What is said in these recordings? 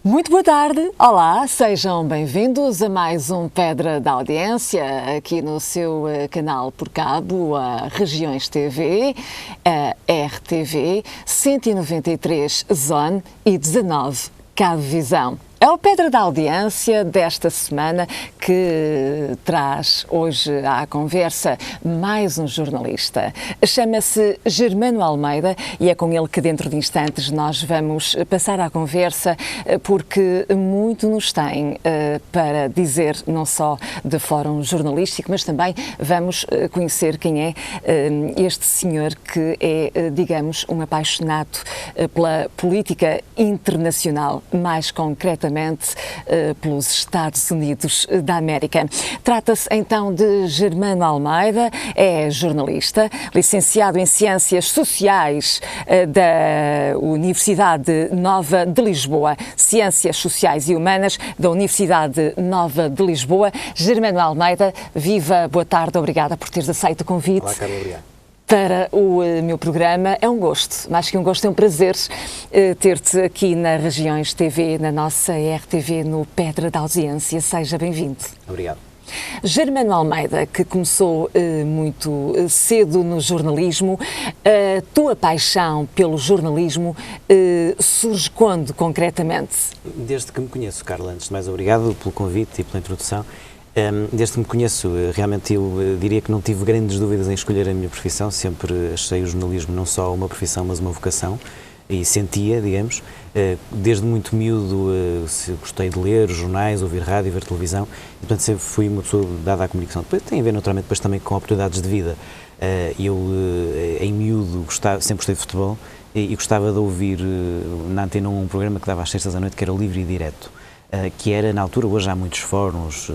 Muito boa tarde, olá, sejam bem-vindos a mais um Pedra da Audiência, aqui no seu canal por cabo, a Regiões TV, a RTV, 193 Zone e 19 Cabo Visão. É o Pedra da Audiência desta semana que traz hoje à conversa mais um jornalista. Chama-se Germano Almeida e é com ele que dentro de instantes nós vamos passar à conversa porque muito nos tem para dizer, não só de fórum jornalístico, mas também vamos conhecer quem é este senhor que é, digamos, um apaixonado pela política internacional, mais concretamente pelos Estados Unidos da América. Trata-se então de Germano Almeida, é jornalista, licenciado em Ciências Sociais da Universidade Nova de Lisboa, Ciências Sociais e Humanas da Universidade Nova de Lisboa. Germano Almeida, viva, boa tarde, obrigada por teres aceito o convite. Olá, Carla, obrigado. Para o meu programa. É um gosto, mais que um gosto, é um prazer ter-te aqui na Regiões TV, na nossa RTV, no Pedra da Audiência. Seja bem-vindo. Obrigado. Germano Almeida, que começou muito cedo no jornalismo, a tua paixão pelo jornalismo surge quando, concretamente? Desde que me conheço, Carla, antes de mais, obrigado pelo convite e pela introdução. Desde que me conheço, realmente eu diria que não tive grandes dúvidas em escolher a minha profissão, sempre achei o jornalismo não só uma profissão, mas uma vocação, e sentia, digamos, desde muito miúdo gostei de ler jornais, ouvir rádio, ver televisão, e portanto sempre fui uma pessoa dada à comunicação. Depois tem a ver naturalmente depois também com oportunidades de vida. Eu, em miúdo, sempre gostei de futebol e gostava de ouvir na Antena um programa que dava às sextas à noite, que era o Livre e Direto. Que era, na altura, hoje há muitos fóruns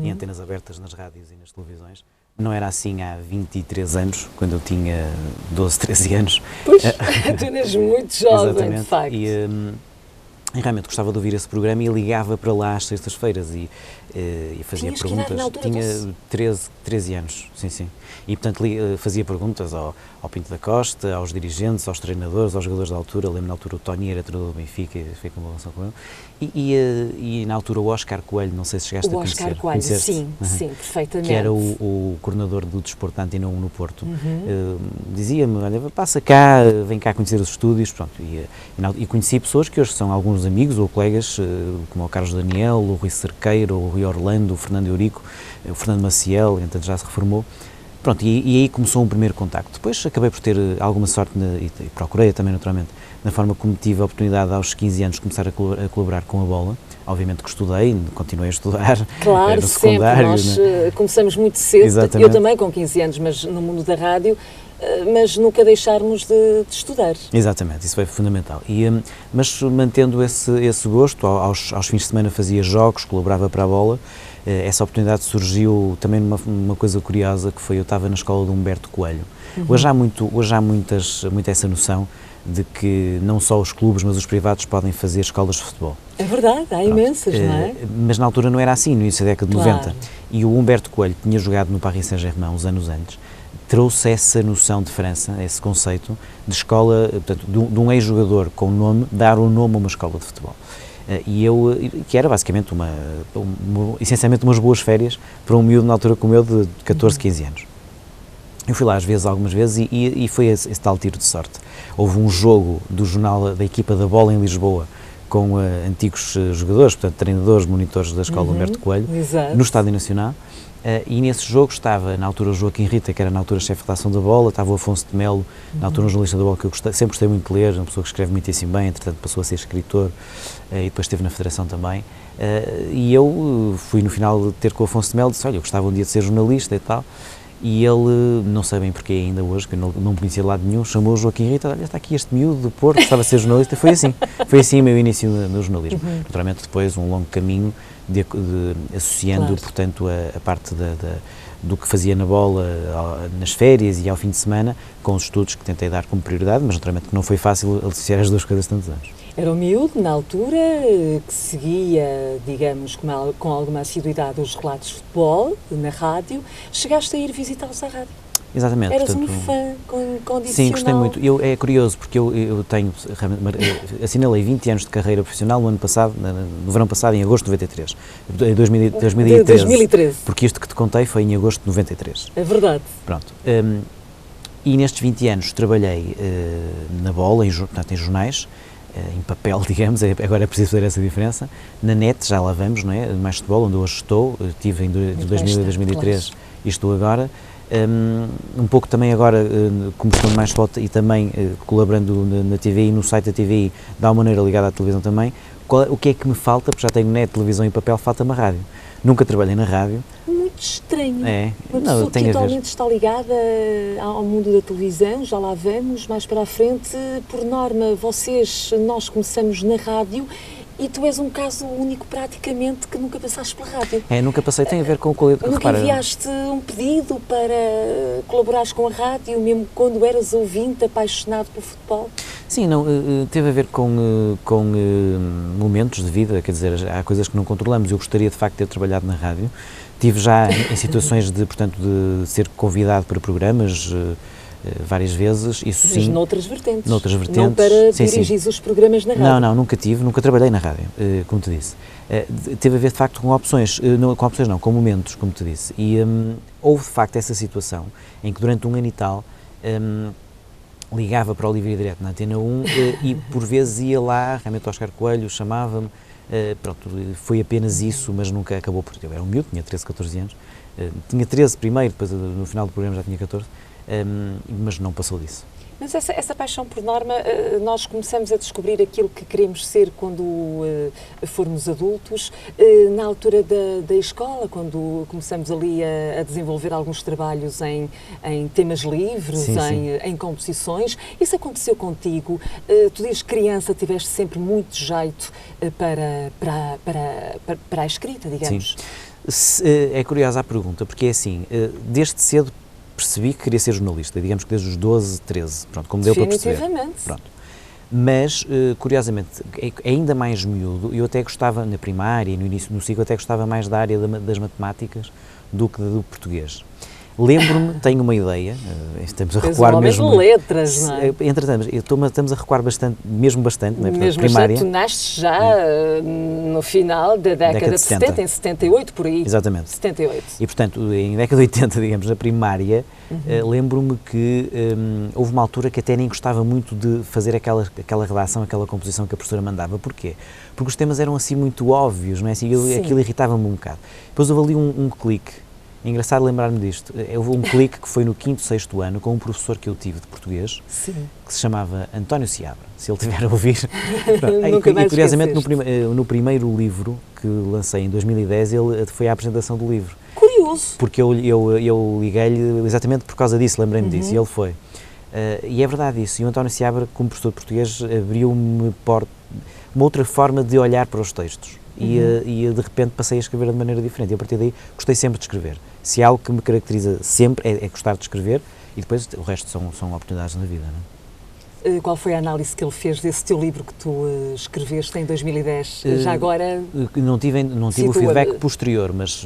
e antenas abertas nas rádios e nas televisões. Não era assim há 23 anos, quando eu tinha 12, 13 anos. Pois, tu eras muito jovem, de facto. E realmente gostava de ouvir esse programa e ligava para lá às sextas-feiras e fazia Tinhas perguntas. Que idade na altura, tinha 13 anos, sim. E portanto fazia perguntas ao Pinto da Costa, aos dirigentes, aos treinadores, aos jogadores da altura. Lembro na altura o Tony era treinador do Benfica e fiquei com uma relação com ele. E na altura o Oscar Coelho, não sei se chegaste a conhecer. O Oscar Coelho, sim, perfeitamente. Que era o coordenador do desporto da Antena 1 no Porto. Dizia-me, olha, passa cá, vem cá conhecer os estúdios, pronto. E conheci pessoas que hoje são alguns amigos ou colegas, como o Carlos Daniel, o Rui Cerqueiro, o Rui Orlando, o Fernando Eurico, o Fernando Maciel, entanto já se reformou. Pronto, e aí começou um primeiro contacto. Depois acabei por ter alguma sorte, e procurei também naturalmente, na forma como tive a oportunidade aos 15 anos de começar a colaborar com a bola. Obviamente que estudei, continuei a estudar. Claro, no secundário, sempre, nós começamos muito cedo. Exatamente. Eu também com 15 anos, mas no mundo da rádio, mas nunca deixarmos de estudar. Exatamente, isso foi fundamental. Mas mantendo esse gosto, aos fins de semana fazia jogos, colaborava para a bola. Essa oportunidade surgiu também numa coisa curiosa, que foi, eu estava na escola de Humberto Coelho. Hoje há muito essa noção de que não só os clubes, mas os privados podem fazer escolas de futebol. É verdade, há imensas, não é? Mas na altura não era assim, no início da década de Claro. 90. E o Humberto Coelho, que tinha jogado no Paris Saint-Germain uns anos antes, trouxe essa noção de França, esse conceito de escola, portanto, de um ex-jogador com nome, dar um nome a uma escola de futebol. Que era basicamente essencialmente umas boas férias para um miúdo na altura como eu de 14, 15 anos. Eu fui lá algumas vezes e foi esse tal tiro de sorte. Houve um jogo do jornal da equipa da bola em Lisboa com antigos jogadores, portanto treinadores, monitores da escola Humberto Coelho, Exato. no Estádio Nacional. E nesse jogo estava, na altura, o Joaquim Rita, que era na altura chefe de redação da bola, estava o Afonso de Melo, na altura um jornalista da bola que eu sempre gostei muito de ler, uma pessoa que escreve muitíssimo bem, entretanto passou a ser escritor e depois esteve na Federação também. E eu fui no final ter com o Afonso de Melo, disse, olha, eu gostava um dia de ser jornalista e tal. E ele, não sei bem porque ainda hoje, que eu não conhecia de lado nenhum, chamou o Joaquim Rita, olha, está aqui este miúdo do Porto, gostava de ser jornalista. Foi assim o meu início no jornalismo. Naturalmente depois um longo caminho associando, Claro. portanto, a parte do que fazia na bola, nas férias e ao fim de semana, com os estudos que tentei dar como prioridade, mas naturalmente que não foi fácil associar as duas coisas tantos anos. Era um miúdo, na altura, que seguia, digamos, com alguma assiduidade os relatos de futebol na rádio. Chegaste a ir visitá-los à rádio? Exatamente. Eras portanto, um fã condicional. Sim, gostei muito. É curioso, porque eu tenho, assinalei 20 anos de carreira profissional no ano passado, no verão passado, em agosto de 93. 2013. Porque isto que te contei foi em agosto de 93. É verdade. Pronto. E nestes 20 anos trabalhei na bola, portanto, em jornais, em papel, digamos, agora é preciso fazer essa diferença. Na net, já lá vamos, não é? Mais futebol, onde hoje estou, estive de 2000 a 2003 e estou agora. Um pouco também agora, como estou mais foto e também colaborando na TVI, no site da TVI, de alguma maneira ligada à televisão também, o que é que me falta, porque já tenho net, televisão e papel, falta-me a rádio. Nunca trabalhei na rádio. Muito estranho. É. Uma pessoa que atualmente está ligada ao mundo da televisão, já lá vamos, mais para a frente, por norma, nós começamos na rádio. E tu és um caso único, praticamente, que nunca passaste pela rádio. Nunca passei, tem a ver com o qualidade. Nunca enviaste um pedido para colaborares com a rádio, mesmo quando eras ouvinte, apaixonado pelo futebol? Sim, não, teve a ver com momentos de vida, quer dizer, há coisas que não controlamos. Eu gostaria, de facto, de ter trabalhado na rádio. Tive já em situações portanto, de ser convidado para programas, várias vezes, isso sim. Mas noutras vertentes. Não para dirigir os programas na rádio. Não, nunca trabalhei na rádio, como te disse. Teve a ver, de facto, com opções, com momentos, como te disse. E houve, de facto, essa situação em que durante um ano e tal ligava para o Livre e Direto na Antena 1 e por vezes ia lá, realmente Oscar Coelho chamava-me, pronto, foi apenas isso, mas nunca acabou por... Eu era um miúdo, tinha 13, 14 anos, tinha 13 primeiro, depois no final do programa já tinha 14, mas não passou disso. Mas essa paixão por norma, nós começamos a descobrir aquilo que queremos ser quando formos adultos, na altura da escola, quando começamos ali a desenvolver alguns trabalhos em temas livres, sim. Em composições. Isso aconteceu contigo? Tu desde criança tiveste sempre muito jeito para a escrita, digamos? Sim. É curiosa a pergunta, porque é assim, desde cedo percebi que queria ser jornalista, digamos que desde os 12, 13, pronto, como deu para perceber. Definitivamente. Pronto. Mas, curiosamente, ainda mais miúdo, eu até gostava, na primária e no início do ciclo, até gostava mais da área das matemáticas do que do português. Lembro-me, tenho uma ideia, estamos a recuar mesmo... letras, não é? Entretanto, estamos a recuar bastante, mesmo bastante, não é? Mesmo primária. Tu nasces já no final da década de 70, em 78, por aí. Exatamente. 78. E, portanto, em década de 80, digamos, na primária, lembro-me que houve uma altura que até nem gostava muito de fazer aquela redação, aquela composição que a professora mandava. Porquê? Porque os temas eram assim muito óbvios, não é? Assim, aquilo irritava-me um bocado. Depois houve ali um clique. É engraçado lembrar-me disto. Houve um clique que foi no 5º, 6º ano com um professor que eu tive de português, sim, que se chamava António Seabra, se ele tiver a ouvir. E curiosamente, no primeiro livro que lancei em 2010, ele foi à apresentação do livro. Curioso! Porque eu liguei-lhe exatamente por causa disso, lembrei-me disso, e ele foi. E é verdade isso. E o António Seabra, como professor de português, abriu-me uma outra forma de olhar para os textos. E de repente passei a escrever de maneira diferente. E a partir daí gostei sempre de escrever. Se há algo que me caracteriza sempre é gostar de escrever, e depois o resto são oportunidades na vida, não é? Qual foi a análise que ele fez desse teu livro que tu escreveste em 2010? Já agora... Não tive o feedback posterior, mas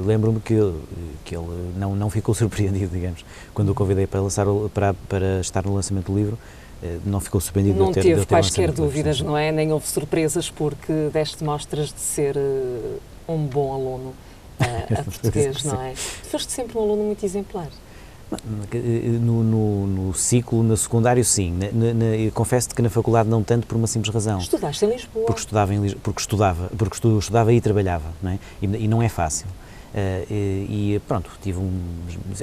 lembro-me que ele não ficou surpreendido, digamos, quando o convidei para estar no lançamento do livro. Não ficou surpreendido de eu ter teve quaisquer dúvidas, não é? Nem houve surpresas, porque deste mostras de ser um bom aluno a português, não é? Tu foste sempre um aluno muito exemplar. No ciclo, no secundário, sim. Confesso-te que na faculdade não tanto, por uma simples razão. Estudaste em Lisboa. Porque estudava e trabalhava, não é? E não é fácil. Pronto,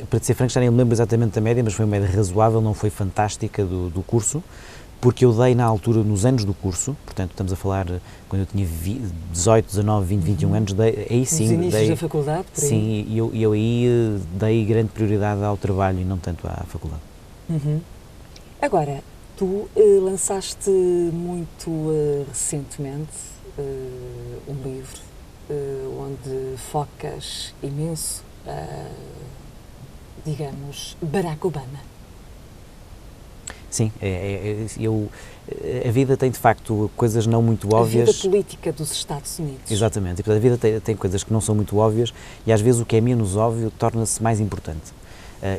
para te ser franco, já nem me lembro exatamente da média, mas foi uma média razoável, não foi fantástica do curso, porque eu dei na altura, nos anos do curso, portanto estamos a falar quando eu tinha 18, 19, 20, 21 anos, aí sim... Nos inícios da faculdade, por aí. Sim, e eu aí dei grande prioridade ao trabalho e não tanto à faculdade. Agora, tu lançaste muito recentemente um livro onde focas imenso, digamos, Barack Obama. Sim, a vida tem de facto coisas não muito óbvias. A vida política dos Estados Unidos. Exatamente, e, portanto, a vida tem coisas que não são muito óbvias e às vezes o que é menos óbvio torna-se mais importante.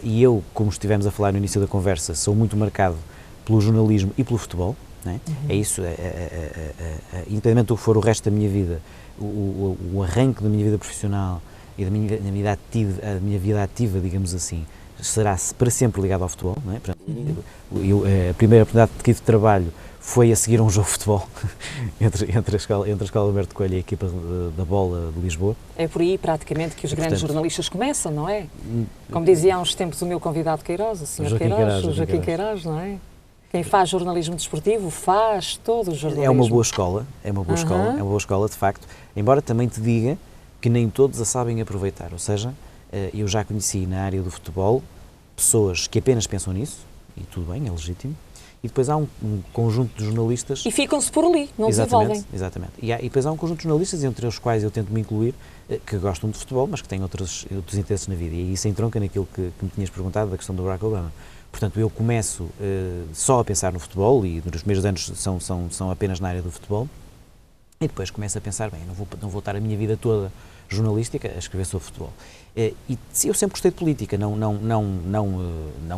E eu, como estivemos a falar no início da conversa, sou muito marcado pelo jornalismo e pelo futebol, não é? É isso, independentemente do que for o resto da minha vida, o arranque da minha vida profissional e da minha vida ativa, digamos assim, será para sempre ligado ao futebol, não é? Portanto, a primeira oportunidade que tive de trabalho foi a seguir um jogo de futebol entre a Escola Alberto Coelho e a equipa da Bola de Lisboa. É por aí, praticamente, que os grandes jornalistas começam, não é? Como dizia há uns tempos o meu convidado Queiroz, o Sr. Joaquim Queiroz, não é? Quem faz jornalismo desportivo faz todo o jornalismo. É uma boa escola, é uma boa escola, de facto, embora também te diga que nem todos a sabem aproveitar, ou seja, eu já conheci na área do futebol pessoas que apenas pensam nisso, e tudo bem, é legítimo, e depois há um conjunto de jornalistas... E ficam-se por ali, não desenvolvem. Exatamente. E depois há um conjunto de jornalistas, entre os quais eu tento me incluir, que gostam de futebol, mas que têm outros interesses na vida. E isso entronca naquilo que me tinhas perguntado, da questão do Barack Obama. Portanto, eu começo só a pensar no futebol, e nos primeiros anos são apenas na área do futebol, e depois começo a pensar, bem, não vou estar a minha vida toda jornalística a escrever sobre futebol. E eu sempre gostei de política, não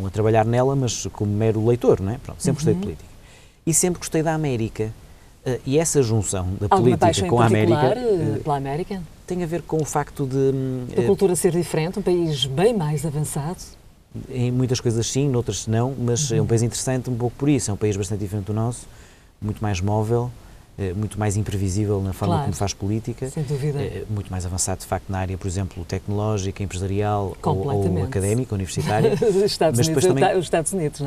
a trabalhar nela, mas como mero leitor, não é? Pronto, sempre gostei de política. E sempre gostei da América. E essa junção da política com a América... pela América? Tem a ver com o facto de... A cultura ser diferente, um país bem mais avançado. Em muitas coisas sim, noutras não, mas é um país interessante um pouco por isso. É um país bastante diferente do nosso, muito mais móvel, muito mais imprevisível na forma como faz política, sem dúvida. Muito mais avançado, de facto, na área, por exemplo, tecnológica, empresarial ou académica, universitária. Os Estados Unidos, não é?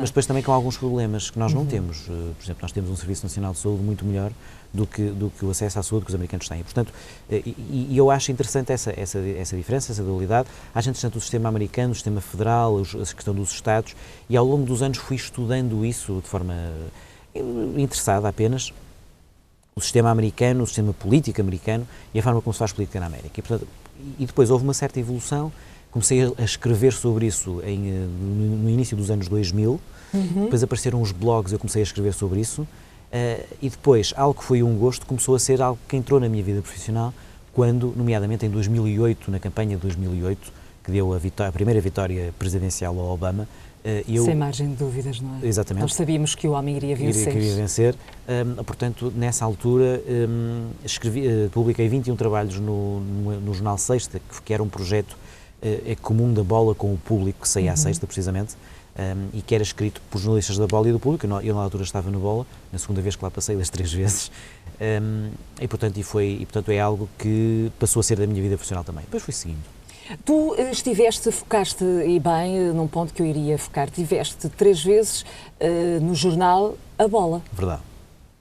Mas depois também com alguns problemas que nós não temos. Por exemplo, nós temos um Serviço Nacional de Saúde muito melhor do que o acesso à saúde que os americanos têm. Portanto, e eu acho interessante essa diferença, essa dualidade. Acho interessante o sistema americano, o sistema federal, a questão dos Estados, e ao longo dos anos fui estudando isso de forma interessada apenas, o sistema americano, o sistema político americano e a forma como se faz política na América. E depois houve uma certa evolução, comecei a escrever sobre isso no início dos anos 2000, depois apareceram os blogs, eu comecei a escrever sobre isso, e depois algo que foi um gosto começou a ser algo que entrou na minha vida profissional, quando, nomeadamente em 2008, na campanha de 2008, que deu a primeira vitória presidencial ao Obama, sem margem de dúvidas, não é? Exatamente. Nós sabíamos que o homem iria vencer. Queria vencer. Portanto, nessa altura, publiquei 21 trabalhos no Jornal Sexta, que era um projeto comum da Bola com o público, que saía à Sexta, precisamente, e que era escrito por jornalistas da Bola e do público. Eu, na altura, estava no Bola, na segunda vez que lá passei, das 3 vezes, portanto, é algo que passou a ser da minha vida profissional também. Depois fui seguindo. Tu focaste, e bem, num ponto que eu iria focar, tiveste 3 vezes no jornal A Bola. Verdade.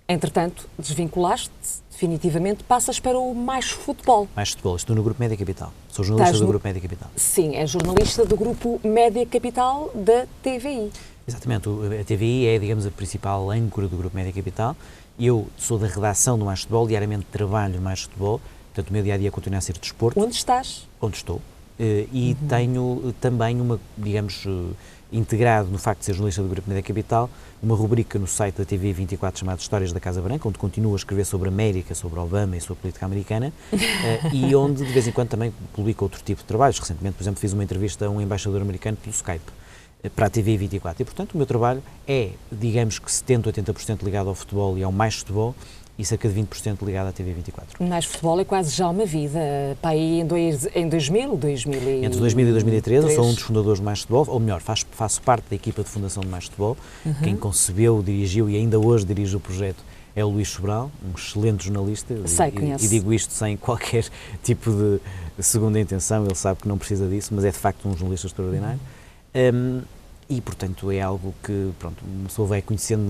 Entretanto, desvinculaste definitivamente, passas para o Mais Futebol. Mais Futebol, estou no Grupo Média Capital, sou jornalista do Grupo Média Capital. Sim, é jornalista do Grupo Média Capital da TVI. Exatamente, a TVI é, digamos, a principal âncora do Grupo Média Capital. Eu sou da redação do Mais Futebol, diariamente trabalho no Mais Futebol, portanto o meu dia-a-dia continua a ser desporto. Onde estás? Onde estou. E tenho também integrado no facto de ser jornalista do Grupo Média Capital, uma rubrica no site da TV 24 chamada Histórias da Casa Branca, onde continuo a escrever sobre a América, sobre Obama e sobre a política americana, e onde de vez em quando também publico outro tipo de trabalhos. Recentemente, por exemplo, fiz uma entrevista a um embaixador americano pelo Skype, para a TV 24, e portanto o meu trabalho é, digamos que 70% a 80% ligado ao futebol e ao Mais Futebol, e cerca de 20% ligado à TV 24. Mais Futebol é quase já uma vida, para aí em 2000, 2000 Entre 2000 e 2013, eu sou um dos fundadores do Mais Futebol, ou melhor, faço parte da equipa de fundação do Mais Futebol. Quem concebeu, dirigiu e ainda hoje dirige o projeto é o Luís Sobral, um excelente jornalista. E digo isto sem qualquer tipo de segunda intenção, ele sabe que não precisa disso, mas é de facto um jornalista extraordinário. E, portanto, é algo que, pronto, uma pessoa vai conhecendo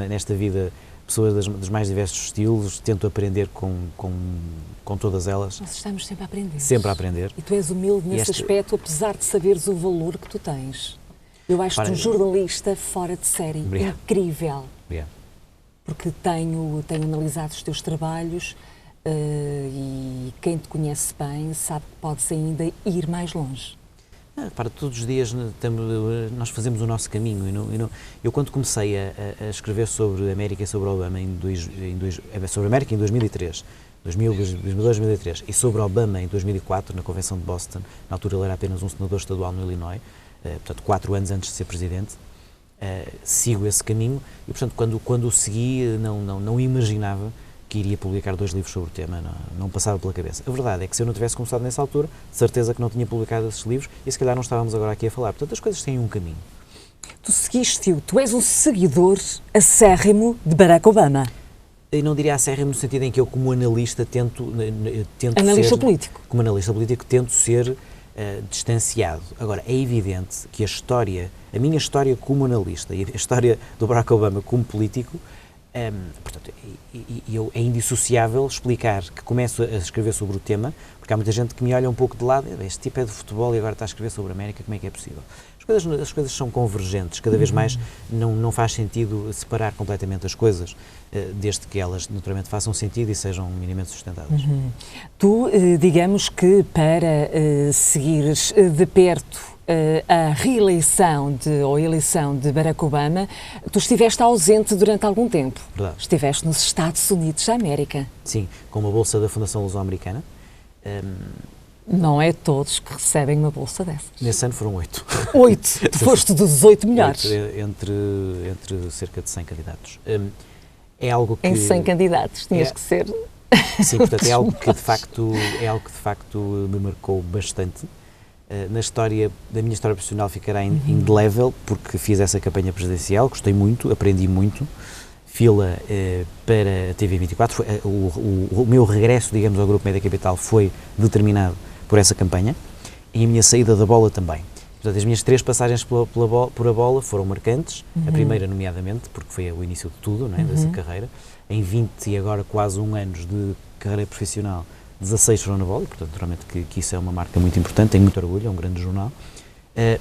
nesta vida pessoas dos mais diversos estilos, tento aprender com todas elas. Nós estamos sempre a aprender. Sempre a aprender. E tu és humilde nesse aspecto, apesar de saberes o valor que tu tens. Eu acho-te um jornalista fora de série, incrível. Obrigado. Porque tenho analisado os teus trabalhos e quem te conhece bem sabe que podes ainda ir mais longe. Para todos os dias nós fazemos o nosso caminho. Eu quando comecei a escrever sobre a América e sobre Obama sobre a América em 2003, 2003, e sobre Obama em 2004, na Convenção de Boston, na altura ele era apenas um senador estadual no Illinois, portanto 4 anos antes de ser Presidente, sigo esse caminho e, portanto, quando o segui, não imaginava que iria publicar 2 livros sobre o tema, não passava pela cabeça. A verdade é que se eu não tivesse começado nessa altura, de certeza que não tinha publicado esses livros e se calhar não estávamos agora aqui a falar. Portanto, as coisas têm um caminho. Tu seguiste-o, tu és um seguidor acérrimo de Barack Obama. Eu não diria acérrimo no sentido em que eu, como analista, tento Analista ser, político. Como analista político, tento ser distanciado. Agora, é evidente que a minha história como analista e a história do Barack Obama como político, portanto, é indissociável explicar que começo a escrever sobre o tema, porque há muita gente que me olha um pouco de lado, este tipo é de futebol e agora está a escrever sobre a América, como é que é possível? As coisas são convergentes, cada vez mais não faz sentido separar completamente as coisas, desde que elas naturalmente façam sentido e sejam minimamente sustentáveis. Tu, digamos que para seguires de perto a reeleição ou a eleição de Barack Obama, tu estiveste ausente durante algum tempo. Verdade. Estiveste nos Estados Unidos da América. Sim, com uma bolsa da Fundação Luso-Americana. Não é todos que recebem uma bolsa dessas. Nesse ano foram 8. 8? Tu foste dos 8 melhores. Entre cerca de 100 candidatos. É algo que... Em 100 candidatos, tinhas que ser... Sim, portanto, é algo que de facto me marcou bastante. Da minha história profissional ficará indelével, porque fiz essa campanha presidencial, gostei muito, aprendi muito. Fila para a TV24, o meu regresso, digamos, ao Grupo Média Capital foi determinado por essa campanha e a minha saída da bola também. Portanto, as minhas 3 passagens por a bola foram marcantes, a primeira nomeadamente, porque foi o início de tudo, não é, dessa carreira. Em 20 e agora quase 1 anos de carreira profissional, 16 foram na bola, e portanto, naturalmente que isso é uma marca muito importante, tenho muito orgulho, é um grande jornal.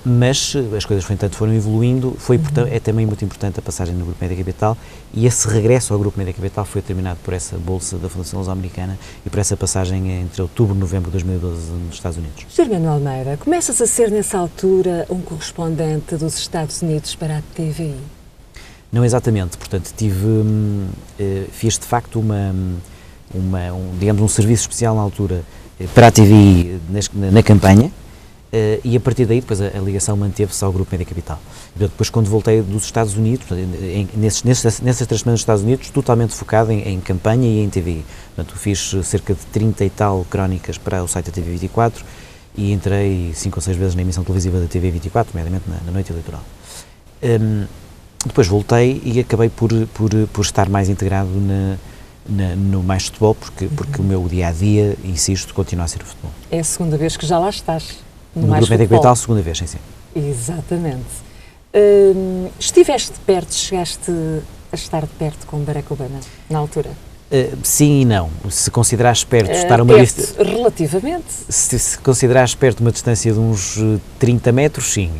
Mas as coisas, foram evoluindo, é também muito importante a passagem no Grupo Média Capital e esse regresso ao Grupo Média Capital foi determinado por essa bolsa da Fundação Luso-Americana e por essa passagem entre outubro e novembro de 2012 nos Estados Unidos. Germano Almeida, começas a ser nessa altura um correspondente dos Estados Unidos para a TVI? Não exatamente, portanto fiz de facto um serviço especial na altura para a TVI na campanha. E a partir daí, depois a ligação manteve-se ao Grupo Média Capital. Depois, quando voltei dos Estados Unidos, nessas 3 semanas dos Estados Unidos, totalmente focado em campanha e em TVI. Portanto, fiz cerca de 30 e tal crónicas para o site da TV24 e entrei 5 ou 6 vezes na emissão televisiva da TV24, nomeadamente na noite eleitoral. Depois voltei e acabei por estar mais integrado no mais futebol, porque o meu dia-a-dia, insisto, continua a ser o futebol. É a segunda vez que já lá estás. No Grupo Média Capital, segunda vez, sim. Exatamente. Estiveste de perto, chegaste a estar de perto com Barack Obama, na altura? Sim e não. Se considerares perto estar uma distância... Relativamente? Se considerares perto uma distância de uns 30 metros, sim.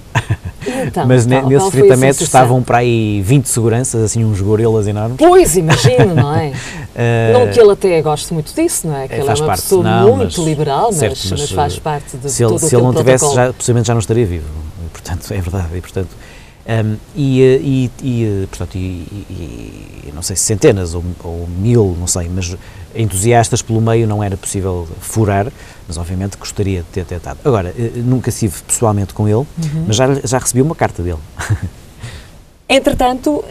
Então, mas nesses 30 metros estavam para aí 20 seguranças, assim uns gorelas enormes. Pois, imagino, não é? Não que ele até goste muito disso, não é? Que ele é uma pessoa muito liberal, mas faz parte de todo o Se ele não tivesse, possivelmente já não estaria vivo. Portanto, é verdade. E, portanto, não sei se centenas ou 1000, não sei, mas entusiastas pelo meio não era possível furar, mas obviamente gostaria de ter tentado. Agora, nunca estive pessoalmente com ele, mas já recebi uma carta dele. Entretanto...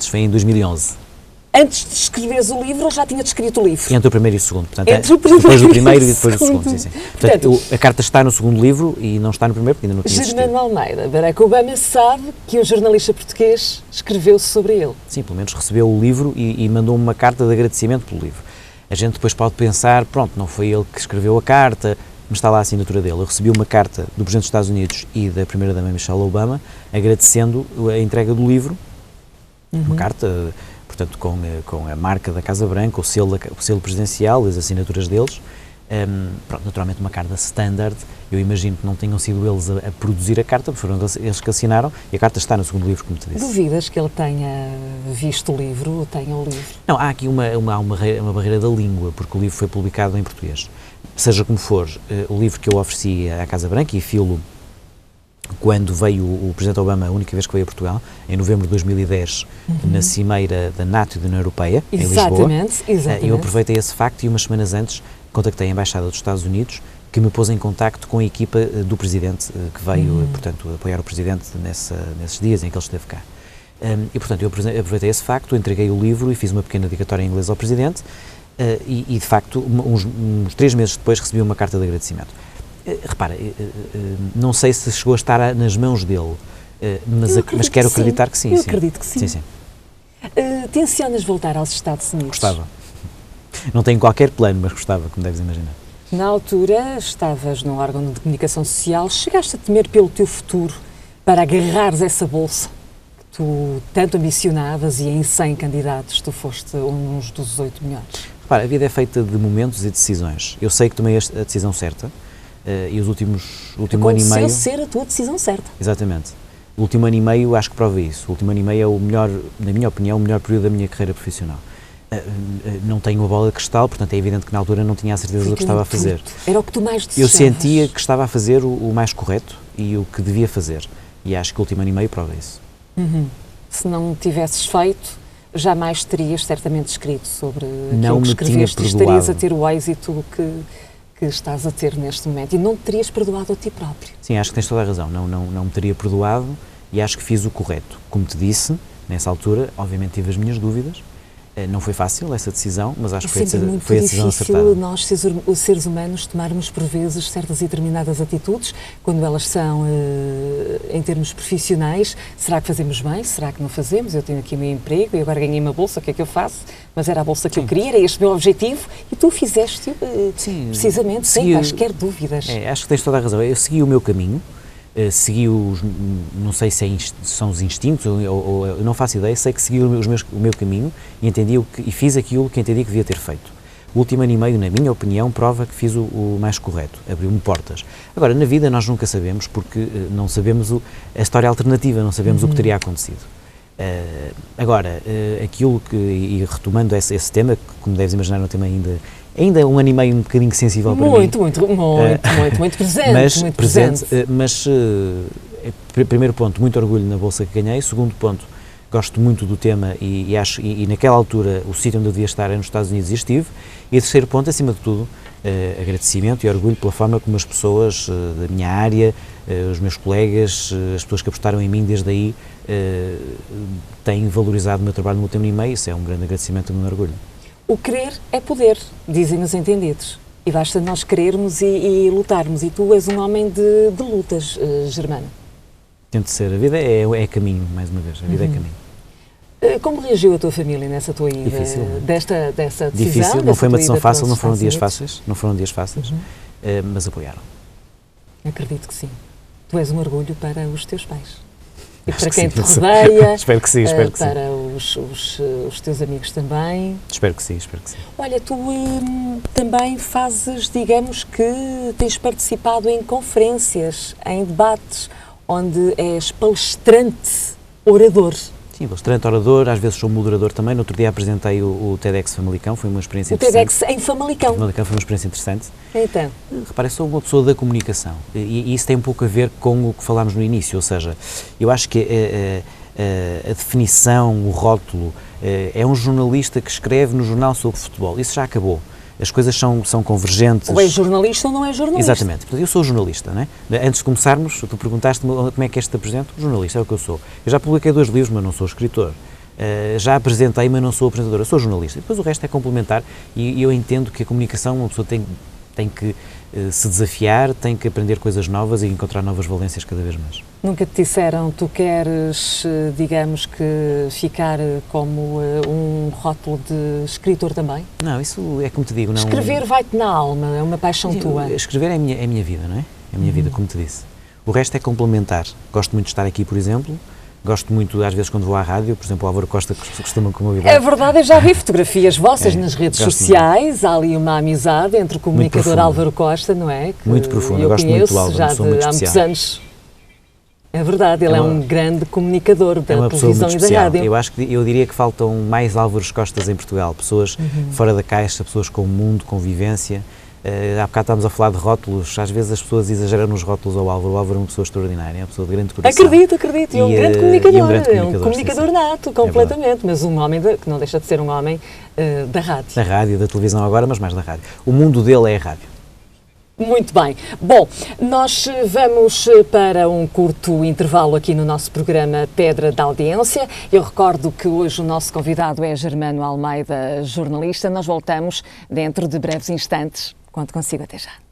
Foi em 2011. Antes de escreveres o livro, ou já tinha escrito o livro? Entre o primeiro e o segundo. Portanto, depois do primeiro e depois do segundo, sim. Portanto, a carta está no segundo livro e não está no primeiro, porque ainda não tinha existido. Germano Almeida, Barack Obama sabe que um jornalista português escreveu sobre ele. Sim, pelo menos recebeu o livro e mandou-me uma carta de agradecimento pelo livro. A gente depois pode pensar, pronto, não foi ele que escreveu a carta, mas está lá a assinatura dele. Eu recebi uma carta do Presidente dos Estados Unidos e da Primeira-Dama Michelle Obama agradecendo a entrega do livro, uma carta... portanto, com a marca da Casa Branca, o selo presidencial, as assinaturas deles, naturalmente uma carta standard. Eu imagino que não tenham sido eles a produzir a carta, porque foram eles que assinaram, e a carta está no segundo livro, como te disse. Duvidas que ele tenha visto o livro, ou tenha o livro? Não, há aqui uma barreira da língua, porque o livro foi publicado em português. Seja como for, o livro que eu ofereci à Casa Branca, e filo quando veio o Presidente Obama, a única vez que veio a Portugal, em novembro de 2010, na cimeira da NATO e da União Europeia, em Lisboa. Exatamente. Eu aproveitei esse facto e umas semanas antes contactei a Embaixada dos Estados Unidos que me pôs em contacto com a equipa do Presidente, que veio, portanto, apoiar o Presidente nesses dias em que ele esteve cá. E, portanto, eu aproveitei esse facto, entreguei o livro e fiz uma pequena dedicatória em inglês ao Presidente e de facto, uns 3 meses depois recebi uma carta de agradecimento. Repara, não sei se chegou a estar nas mãos dele, mas quero acreditar que sim. Eu acredito que sim. Sim. Tencionas voltar aos Estados Unidos? Gostava. Não tenho qualquer plano, mas gostava, como deves imaginar. Na altura, estavas num órgão de comunicação social, chegaste a temer pelo teu futuro para agarrares essa bolsa que tu tanto ambicionavas e em 100 candidatos tu foste um dos 18 melhores? Repara, a vida é feita de momentos e decisões. Eu sei que tomei a decisão certa e o último ano e meio... Aconteceu ser a tua decisão certa. Exatamente. O último ano e meio acho que prova isso. O último ano e meio é o melhor, na minha opinião, o melhor período da minha carreira profissional. Não tenho uma bola de cristal, portanto é evidente que na altura não tinha a certeza do que estava a fazer. Era o que tu mais desejavas. Eu sentia que estava a fazer o mais correto e o que devia fazer. E acho que o último ano e meio prova isso. Se não tivesses feito, jamais terias certamente escrito sobre não aquilo que escreveste e estarias a ter o êxito que estás a ter neste momento. E não te terias perdoado a ti próprio. Sim, acho que tens toda a razão. Não me teria perdoado e acho que fiz o correto. Como te disse, nessa altura, obviamente tive as minhas dúvidas. Não foi fácil essa decisão, mas acho que foi a decisão acertada. É muito difícil nós, os seres humanos, tomarmos por vezes certas e determinadas atitudes, quando elas são, em termos profissionais, será que fazemos bem? Será que não fazemos? Eu tenho aqui o meu emprego e agora ganhei uma bolsa, o que é que eu faço? Mas era a bolsa que eu queria, era este o meu objetivo e tu fizeste precisamente sem quaisquer dúvidas. Acho que tens toda a razão. Eu segui o meu caminho. Segui não sei se são os instintos ou eu não faço ideia, sei que segui o meu caminho e e fiz aquilo que entendi que devia ter feito. O último ano e meio, na minha opinião, prova que fiz o mais correto, abriu-me portas. Agora, na vida nós nunca sabemos porque não sabemos a história alternativa, não sabemos o que teria acontecido. Agora, aquilo e retomando esse tema, que como deves imaginar é um tema ainda um ano e meio um bocadinho sensível para mim. Muito presente. Mas, primeiro ponto, muito orgulho na bolsa que ganhei. Segundo ponto, gosto muito do tema e naquela altura o sítio onde eu devia estar era nos Estados Unidos e estive. E terceiro ponto, acima de tudo, agradecimento e orgulho pela forma como as pessoas da minha área, os meus colegas, as pessoas que apostaram em mim desde aí, têm valorizado o meu trabalho no último ano e meio. Isso é um grande agradecimento e um orgulho. O querer é poder, dizem os entendidos. E basta nós querermos e lutarmos. E tu és um homem de lutas, Germano. Tento ser. A vida é caminho, mais uma vez. A vida é caminho. Como reagiu a tua família nessa tua ida? Difícil. Dessa decisão? Difícil. Não foi uma decisão fácil, não foram dias fáceis. Não foram dias fáceis, mas apoiaram. Acredito que sim. Tu és um orgulho para os teus pais. E Acho para quem te sim, rodeia, espero que sim, para os teus amigos também. Espero que sim. Olha, tu também fazes, digamos que tens participado em conferências, em debates, onde és palestrante, orador. Sim, palestrante, orador, às vezes sou moderador também. No outro dia apresentei o TEDx Famalicão, foi uma experiência interessante. O TEDx em Famalicão. Famalicão foi uma experiência interessante. Então? Repare, eu sou uma pessoa da comunicação e isso tem um pouco a ver com o que falámos no início, ou seja, eu acho que a definição, o rótulo, é um jornalista que escreve no jornal sobre futebol. Isso já acabou. As coisas são convergentes. Ou é jornalista ou não é jornalista. Exatamente. Portanto, eu sou jornalista, não é? Antes de começarmos, tu perguntaste-me como é que este te apresento. Jornalista é o que eu sou. Eu já publiquei 2 livros, mas não sou escritor. Já apresentei, mas não sou apresentador. Eu sou jornalista. Depois o resto é complementar e eu entendo que a comunicação, uma pessoa tem que se desafiar, tem que aprender coisas novas e encontrar novas valências cada vez mais. Nunca te disseram, tu queres, digamos que, ficar como um rótulo de escritor também? Não, isso é como te digo. Não... Escrever vai-te na alma, é uma paixão tua. Escrever é a minha vida, não é? É a minha vida, como te disse. O resto é complementar. Gosto muito de estar aqui, por exemplo. Gosto muito, às vezes, quando vou à rádio, por exemplo, o Álvaro Costa costuma convidar. É verdade, eu já vi fotografias vossas nas redes sociais, há ali uma amizade entre o comunicador Álvaro Costa, não é? Que muito profundo, eu gosto muito do Álvaro, já sou muito há especial. Muitos anos. É verdade, ele é um grande comunicador da televisão e da rádio. Eu diria que faltam mais Álvaros Costas em Portugal, pessoas fora da caixa, pessoas com mundo, com vivência. Há bocado estávamos a falar de rótulos, às vezes as pessoas exageram nos rótulos ao Álvaro. O Álvaro é uma pessoa extraordinária, é uma pessoa de grande coração. Acredito, é um grande comunicador, é um comunicador nato, completamente, é mas um homem que não deixa de ser um homem da rádio. Da rádio, da televisão agora, mas mais da rádio. O mundo dele é a rádio. Muito bem. Bom, nós vamos para um curto intervalo aqui no nosso programa Pedra da Audiência. Eu recordo que hoje o nosso convidado é Germano Almeida, jornalista. Nós voltamos dentro de breves instantes. Quando consigo, até já.